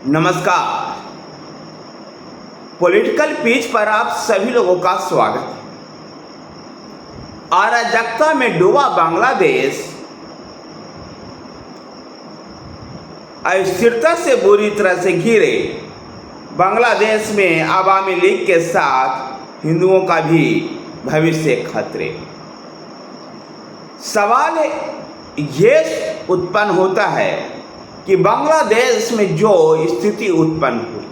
नमस्कार। Political page पर आप सभी लोगों का स्वागत है। अराजकता में डूबा बांग्लादेश अस्थिरता से बुरी तरह से घिरे बांग्लादेश में अवामी लीग के साथ हिंदुओं का भी भविष्य खतरे। सवाल ये उत्पन्न होता है कि बांग्लादेश में जो स्थिति उत्पन्न हुई,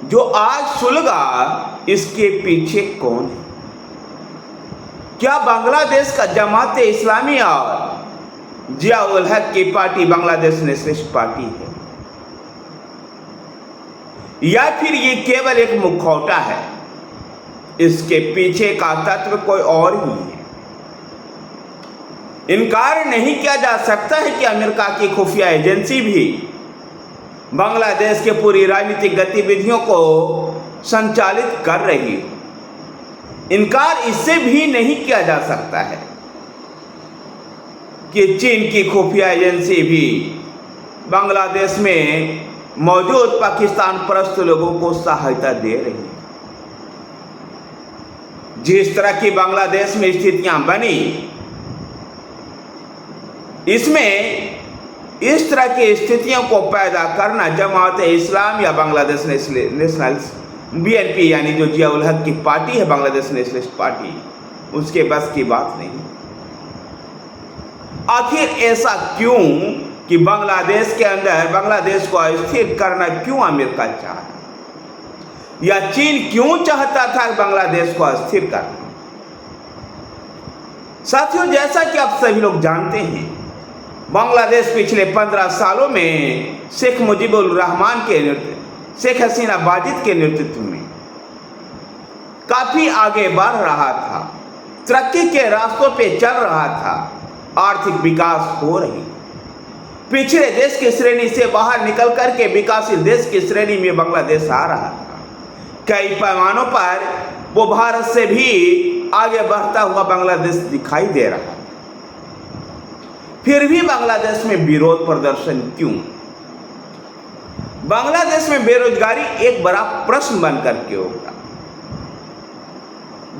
जो आज सुलगा, इसके पीछे कौन है? क्या बांग्लादेश का जमात इस्लामी और जिया उल हक की पार्टी बांग्लादेश नेशनलिस्ट पार्टी है, या फिर ये केवल एक मुखौटा है? इसके पीछे का तत्व कोई और ही है। इनकार नहीं किया जा सकता है कि अमेरिका की खुफिया एजेंसी भी बांग्लादेश के पूरी राजनीतिक गतिविधियों को संचालित कर रही है। इनकार इससे भी नहीं किया जा सकता है कि चीन की खुफिया एजेंसी भी बांग्लादेश में मौजूद पाकिस्तान परस्त लोगों को सहायता दे रही है। जिस तरह की बांग्लादेश में स्थितियां बनी, इसमें इस तरह की स्थितियों को पैदा करना जमात इस्लाम या बांग्लादेश नेशनल बीएनपी यानी जो जिया उल हक की पार्टी है, बांग्लादेश नेशनलिस्ट पार्टी, उसके बस की बात नहीं। आखिर ऐसा क्यों कि बांग्लादेश के अंदर बांग्लादेश को अस्थिर करना क्यों अमेरिका चाहा, या चीन क्यों चाहता था बांग्लादेश को अस्थिर करना? साथियों, जैसा कि आप सभी लोग जानते हैं, बांग्लादेश पिछले 15 सालों में शेख मुजीबुर रहमान के शेख हसीना वाजिद के नेतृत्व में काफी आगे बढ़ रहा था, तरक्की के रास्तों पे चल रहा था, आर्थिक विकास हो रही, पिछड़े देश की श्रेणी से बाहर निकल करके विकासशील देश की श्रेणी में बांग्लादेश आ रहा था। कई पैमानों पर वो भारत से भी आगे बढ़ता हुआ बांग्लादेश दिखाई दे रहा है। फिर भी बांग्लादेश में विरोध प्रदर्शन क्यों? बांग्लादेश में बेरोजगारी एक बड़ा प्रश्न बनकर के उठा।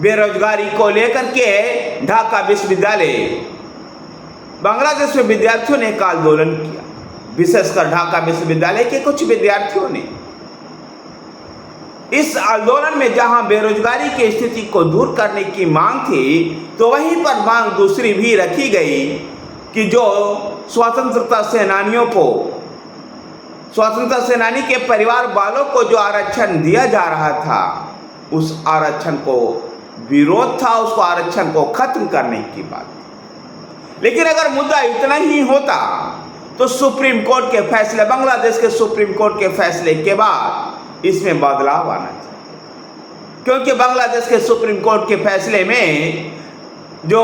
बेरोजगारी को लेकर के ढाका विश्वविद्यालय, बांग्लादेश में विद्यार्थियों ने एक आंदोलन किया, विशेषकर ढाका विश्वविद्यालय के कुछ विद्यार्थियों ने। इस आंदोलन में जहां बेरोजगारी की स्थिति को दूर करने की मांग थी, तो वहीं पर मांग दूसरी भी रखी गई कि जो स्वतंत्रता सेनानियों को, स्वतंत्रता सेनानी के परिवार वालों को जो आरक्षण दिया जा रहा था, उस आरक्षण को विरोध था, उसको आरक्षण को खत्म करने की बात। लेकिन अगर मुद्दा इतना ही होता तो सुप्रीम कोर्ट के फैसले, बांग्लादेश के सुप्रीम कोर्ट के फैसले के बाद इसमें बदलाव आना चाहिए, क्योंकि बांग्लादेश के सुप्रीम कोर्ट के फैसले में जो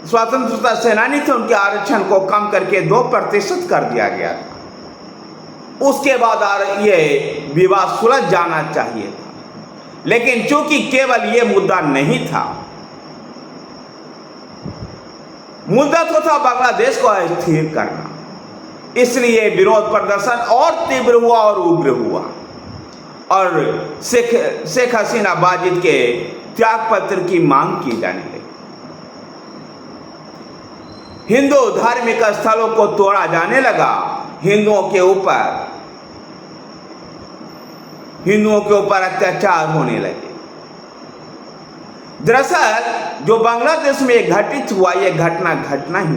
स्वतंत्रता सेनानी थे उनके आरक्षण को कम करके 2% कर दिया गया था। उसके बाद ये विवाद सुलझ जाना चाहिए था, लेकिन चूंकि केवल ये मुद्दा नहीं था, मुद्दा तो था बांग्लादेश को अस्थिर करना, इसलिए विरोध प्रदर्शन और तीव्र हुआ और उग्र हुआ और शेख हसीना वाजिद के त्यागपत्र की मांग की जाने लगी। हिंदू धार्मिक स्थलों को तोड़ा जाने लगा, हिंदुओं के ऊपर अत्याचार होने लगे। दरअसल जो बांग्लादेश में घटित हुआ, यह घटना ही,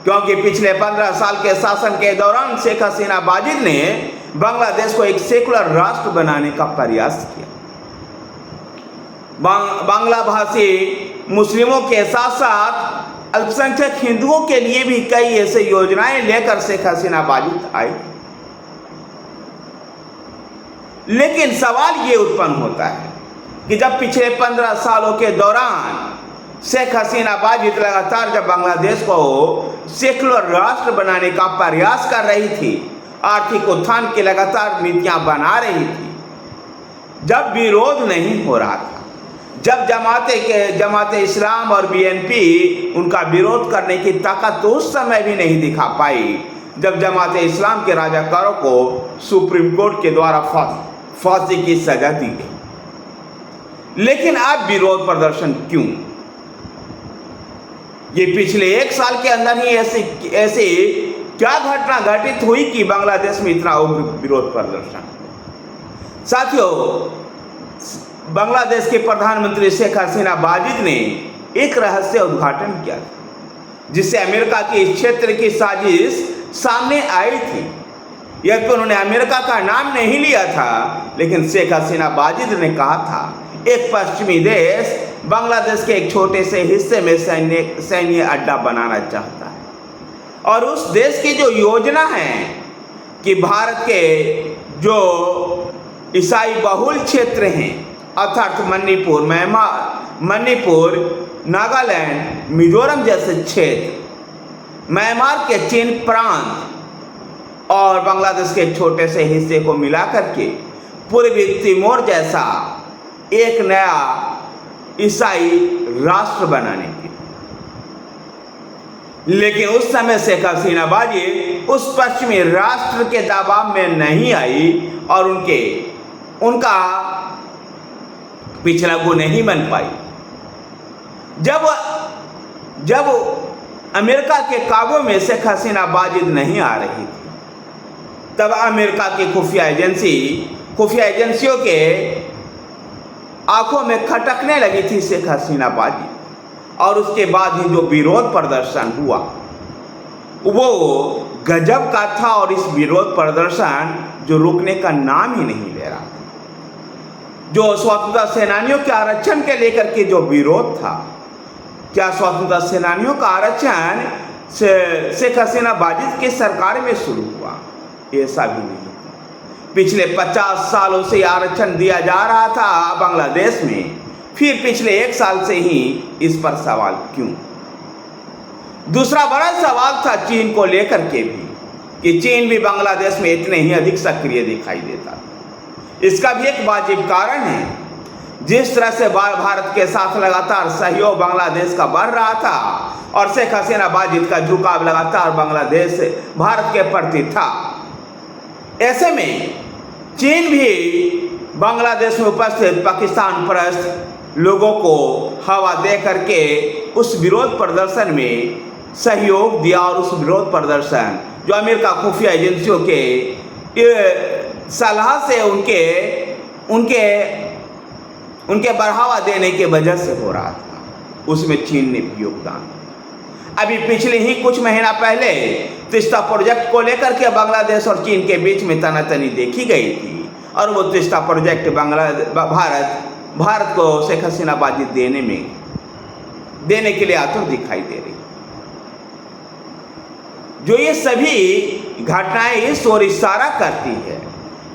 क्योंकि पिछले 15 साल के शासन के दौरान शेख हसीना वाजिद ने बांग्लादेश को एक सेकुलर राष्ट्र बनाने का प्रयास किया। बांग्ला भाषी मुस्लिमों के साथ साथ अल्पसंख्यक हिंदुओं के लिए भी कई ऐसे योजनाएं लेकर शेख हसीना वाजिद आई। लेकिन सवाल ये उत्पन्न होता है कि जब पिछले 15 सालों के दौरान शेख हसीना वाजिद लगातार जब बांग्लादेश को सेकुलर राष्ट्र बनाने का प्रयास कर रही थी, आर्थिक उत्थान की लगातार नीतियां बना रही थी, जब विरोध नहीं हो रहा था, जब जमात इस्लाम और बीएनपी उनका विरोध करने की ताकत तो उस समय भी नहीं दिखा पाई, जब जमात इस्लाम के राजाकारों को सुप्रीम कोर्ट के द्वारा फांसी की सजा दी गई। लेकिन अब विरोध प्रदर्शन क्यों? ये पिछले 1 साल के अंदर ही ऐसे क्या घटना घटित हुई कि बांग्लादेश में इतना उग्र विरोध प्रदर्शन? साथियों, बांग्लादेश के प्रधानमंत्री शेख हसीना वाजिद ने एक रहस्य उद्घाटन किया था, जिससे अमेरिका की इस क्षेत्र की साजिश सामने आई थी। यह तो उन्होंने अमेरिका का नाम नहीं लिया था, लेकिन शेख हसीना वाजिद ने कहा था एक पश्चिमी देश बांग्लादेश के एक छोटे से हिस्से में सैन्य अड्डा बनाना चाहता है, और उस देश की जो योजना है कि भारत के जो ईसाई बहुल क्षेत्र हैं, अर्थात मणिपुर, नागालैंड, मिजोरम जैसे क्षेत्र, म्यांमार के चीन प्रांत और बांग्लादेश के छोटे से हिस्से को मिलाकर के पूर्वी तिमोर जैसा एक नया ईसाई राष्ट्र बनाने की। लेकिन उस समय शेख हसीना वाजिद उस पश्चिमी राष्ट्र के दबाव में नहीं आई और उनका पिछला गुण नहीं बन पाई। जब अमेरिका के काबू में शेख हसीना वाजिद नहीं आ रही थी, तब अमेरिका की खुफिया एजेंसियों के आंखों में खटकने लगी थी शेख हसीना वाजिद, और उसके बाद ही जो विरोध प्रदर्शन हुआ वो गजब का था, और इस विरोध प्रदर्शन जो रुकने का नाम ही नहीं ले रहा था। जो स्वतंत्रता सेनानियों के आरक्षण के लेकर के जो विरोध था, क्या स्वतंत्रता सेनानियों का आरक्षण शेख हसीना वाजिद की सरकार में शुरू हुआ? ऐसा भी नहीं। पिछले 50 सालों से आरक्षण दिया जा रहा था बांग्लादेश में, फिर पिछले 1 साल से ही इस पर सवाल क्यों? दूसरा बड़ा सवाल था चीन को लेकर के भी, कि चीन भी बांग्लादेश में इतने ही अधिक सक्रिय दिखाई देता। इसका भी एक वाजिब कारण है। जिस तरह से भारत के साथ लगातार सहयोग बांग्लादेश का बढ़ रहा था और शेख हसीना वाजिद का झुकाव लगातार भारत के प्रति था, ऐसे में चीन भी बांग्लादेश में उपस्थित पाकिस्तान परस्त लोगों को हवा दे करके उस विरोध प्रदर्शन में सहयोग दिया, और उस विरोध प्रदर्शन जो अमेरिका खुफिया एजेंसियों के सलाह से उनके बढ़ावा देने के वजह से हो रहा था, उसमें चीन ने भी योगदान। अभी पिछले ही कुछ महीना पहले तीस्ता प्रोजेक्ट को लेकर के बांग्लादेश और चीन के बीच में तनातनी देखी गई थी, और वो तीस्ता प्रोजेक्ट भारत को शेख हसीना वाजिद देने के लिए आतुर दिखाई दे रही। जो ये सभी घटनाएं इस ओर इशारा करती है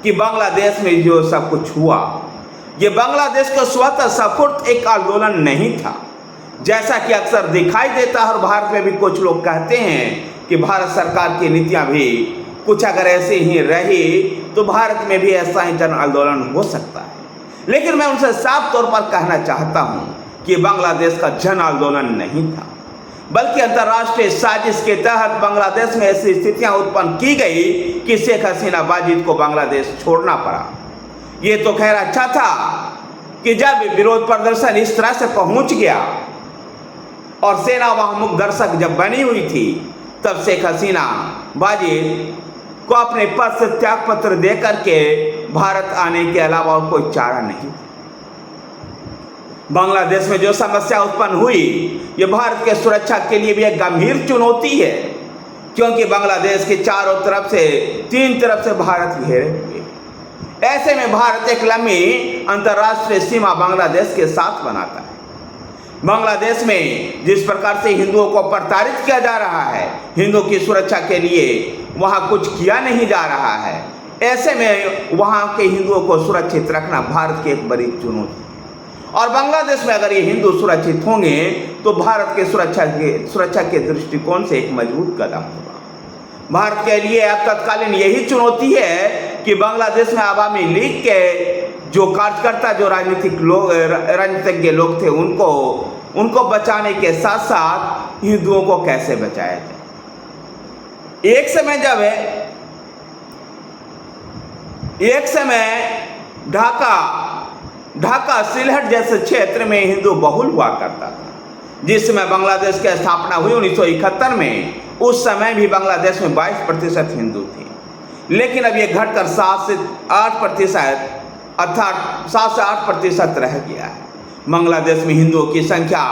कि बांग्लादेश में जो सब कुछ हुआ, ये बांग्लादेश का स्वतः स्फूर्त एक आंदोलन नहीं था, जैसा कि अक्सर दिखाई देता है। और भारत में भी कुछ लोग कहते हैं कि भारत सरकार की नीतियां भी कुछ अगर ऐसे ही रही तो भारत में भी ऐसा ही जन आंदोलन हो सकता है। लेकिन मैं उनसे साफ तौर पर कहना चाहता हूं कि बांग्लादेश का जन आंदोलन नहीं था, बल्कि अंतर्राष्ट्रीय साजिश के तहत बांग्लादेश में ऐसी स्थितियां उत्पन्न की गई कि शेख हसीना वाजिद को बांग्लादेश छोड़ना पड़ा। ये तो खैर अच्छा था कि जब विरोध प्रदर्शन इस तरह से पहुंच गया और सेना वहां मुख दर्शक जब बनी हुई थी, तब शेख हसीना वाजिद को अपने पद से त्याग पत्र दे करके भारत आने के अलावा और कोई चारा नहीं। बांग्लादेश में जो समस्या उत्पन्न हुई, ये भारत के सुरक्षा के लिए भी एक गंभीर चुनौती है, क्योंकि बांग्लादेश के चारों तरफ से 3 तरफ से भारत घेरे हुए। ऐसे में भारत एक लंबी अंतर्राष्ट्रीय सीमा बांग्लादेश के साथ बनाता है। बांग्लादेश में जिस प्रकार से हिंदुओं को प्रताड़ित किया जा रहा है, हिंदुओं की सुरक्षा के लिए वहाँ कुछ किया नहीं जा रहा है। ऐसे में वहाँ के हिंदुओं को सुरक्षित रखना भारत की एक बड़ी चुनौती है, और बांग्लादेश में अगर ये हिंदू सुरक्षित होंगे तो भारत के सुरक्षा के दृष्टिकोण से एक मजबूत कदम होगा। भारत के लिए अब तत्कालीन यही चुनौती है कि बांग्लादेश में अवामी लीग के जो कार्यकर्ता, जो राजनीतिज्ञ लोग थे, उनको बचाने के साथ साथ हिंदुओं को कैसे बचाया जाए। एक समय ढाका सिलहट जैसे क्षेत्र में हिंदू बहुल हुआ करता था। जिस समय बांग्लादेश की स्थापना हुई 1971 में, उस समय भी बांग्लादेश में 22% हिंदू थे, लेकिन अब ये घटकर 7 से 8% अर्थात 7 से 8% रह गया है। बांग्लादेश में हिंदुओं की संख्या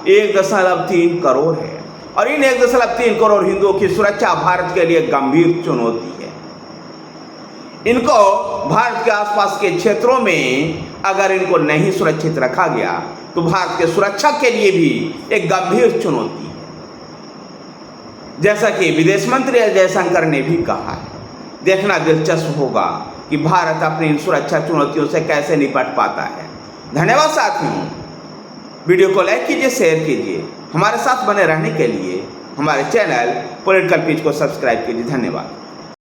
1.3 करोड़ है और इन 1.3 करोड़ हिंदुओं की सुरक्षा भारत के लिए गंभीर चुनौती है। इनको भारत के आसपास के क्षेत्रों में अगर इनको नहीं सुरक्षित रखा गया तो भारत के सुरक्षा के लिए भी एक गंभीर चुनौती है। जैसा कि विदेश मंत्री एस जयशंकर ने भी कहा है, देखना दिलचस्प होगा कि भारत अपनी इन सुरक्षा चुनौतियों से कैसे निपट पाता है। धन्यवाद साथियों, वीडियो को लाइक कीजिए, शेयर कीजिए। हमारे साथ बने रहने के लिए हमारे चैनल पॉलिटिकल पिच को सब्सक्राइब कीजिए। धन्यवाद।